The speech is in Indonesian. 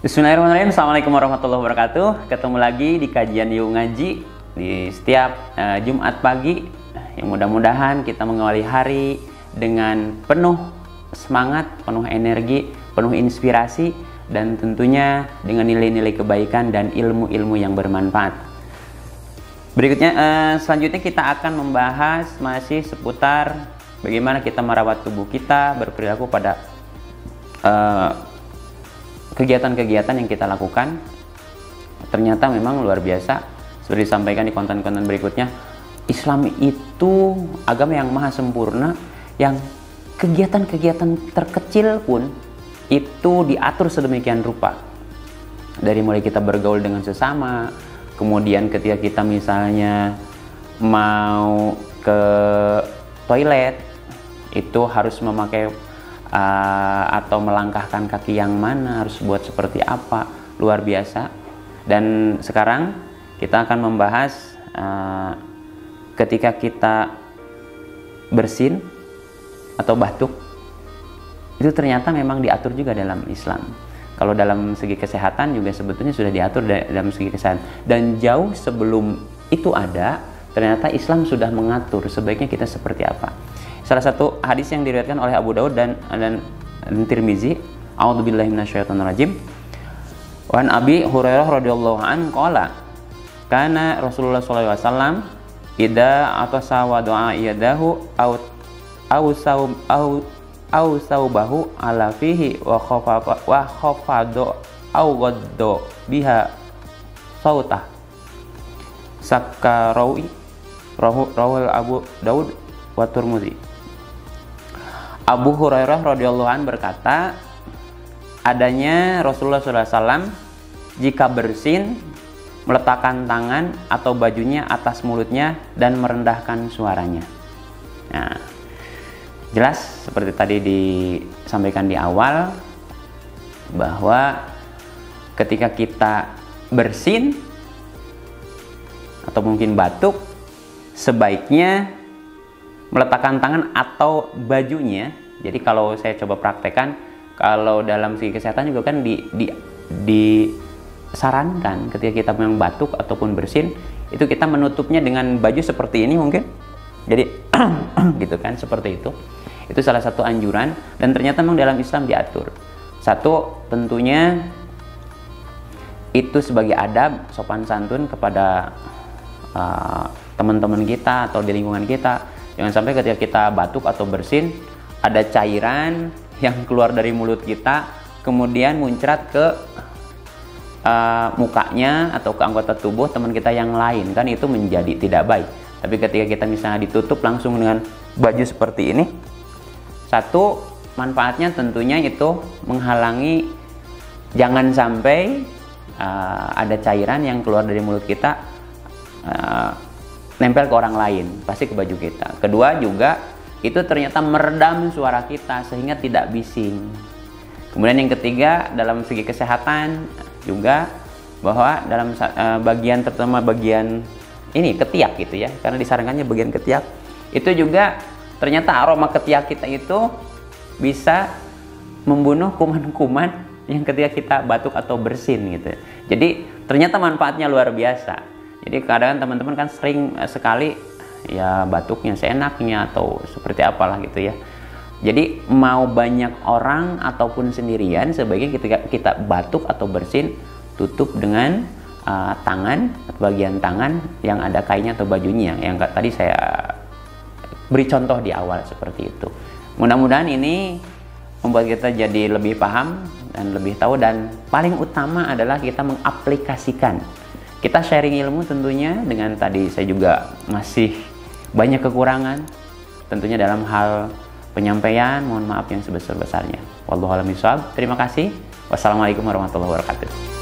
Bismillahirrahmanirrahim. Assalamualaikum warahmatullahi wabarakatuh. Ketemu lagi di kajian Yuk Ngaji di setiap Jumat pagi. Yang mudah-mudahan kita mengawali hari dengan penuh semangat, penuh energi, penuh inspirasi, dan tentunya dengan nilai-nilai kebaikan dan ilmu-ilmu yang bermanfaat. Berikutnya, selanjutnya kita akan membahas masih seputar bagaimana kita merawat tubuh kita, berperilaku pada kegiatan-kegiatan yang kita lakukan. Ternyata memang luar biasa, seperti disampaikan di konten-konten berikutnya. Islam itu agama yang maha sempurna, yang kegiatan-kegiatan terkecil pun itu diatur sedemikian rupa. Dari mulai kita bergaul dengan sesama, kemudian ketika kita misalnya mau ke toilet, itu harus memakai atau melangkahkan kaki yang mana, harus buat seperti apa, luar biasa. Dan sekarang kita akan membahas ketika kita bersin atau batuk, itu ternyata memang diatur juga dalam Islam. Kalau dalam segi kesehatan juga sebetulnya sudah diatur dalam segi kesehatan. Dan jauh sebelum itu ada, ternyata Islam sudah mengatur sebaiknya kita seperti apa. Salah satu hadis yang diriwayatkan oleh Abu Daud dan Tirmizi, a'udzubillahi minasyaitonirrajim. Wa an Abi Hurairah radhiyallahu an qala kana Rasulullah sallallahu alaihi wasallam idza atasa wa du'a yadahu au saubahu ala fihi wa khafadu au ghaddu biha sautah sakarawi rawal Abu Daud wa Tirmizi. Abu Hurairah radhiyallahu an berkata, adanya Rasulullah SAW jika bersin meletakkan tangan atau bajunya atas mulutnya dan merendahkan suaranya. Nah, jelas seperti tadi disampaikan di awal bahwa ketika kita bersin atau mungkin batuk, sebaiknya meletakkan tangan atau bajunya. Jadi kalau saya coba praktekkan, kalau dalam segi kesehatan juga kan disarankan ketika kita memang batuk ataupun bersin, itu kita menutupnya dengan baju seperti ini mungkin. Jadi gitu kan, seperti itu. Itu salah satu anjuran, dan ternyata memang dalam Islam diatur. Satu, tentunya itu sebagai adab sopan santun kepada teman-teman kita atau di lingkungan kita. Jangan sampai ketika kita batuk atau bersin, ada cairan yang keluar dari mulut kita, kemudian muncrat ke mukanya atau ke anggota tubuh teman kita yang lain. Kan itu menjadi tidak baik. Tapi ketika kita misalnya ditutup langsung dengan baju seperti ini, satu, manfaatnya tentunya itu menghalangi jangan sampai ada cairan yang keluar dari mulut kita nempel ke orang lain, pasti ke baju kita. Kedua juga, itu ternyata meredam suara kita sehingga tidak bising. Kemudian yang ketiga, dalam segi kesehatan juga, bahwa dalam bagian, terutama bagian ini ketiak gitu ya, karena disarankannya bagian ketiak, itu juga ternyata aroma ketiak kita itu bisa membunuh kuman-kuman yang ketika kita batuk atau bersin gitu. Jadi ternyata manfaatnya luar biasa. Jadi kadang teman-teman kan sering sekali ya batuknya seenaknya atau seperti apalah gitu ya. Jadi mau banyak orang ataupun sendirian, sebaiknya ketika kita batuk atau bersin, tutup dengan tangan, bagian tangan yang ada kainnya atau bajunya, yang tadi saya beri contoh di awal seperti itu. Mudah-mudahan ini membuat kita jadi lebih paham dan lebih tahu, dan paling utama adalah kita mengaplikasikan. Kita sharing ilmu tentunya, dengan tadi saya juga masih banyak kekurangan tentunya dalam hal penyampaian, mohon maaf yang sebesar-besarnya. Wallahu a'lam bishawab. Terima kasih. Wassalamualaikum warahmatullahi wabarakatuh.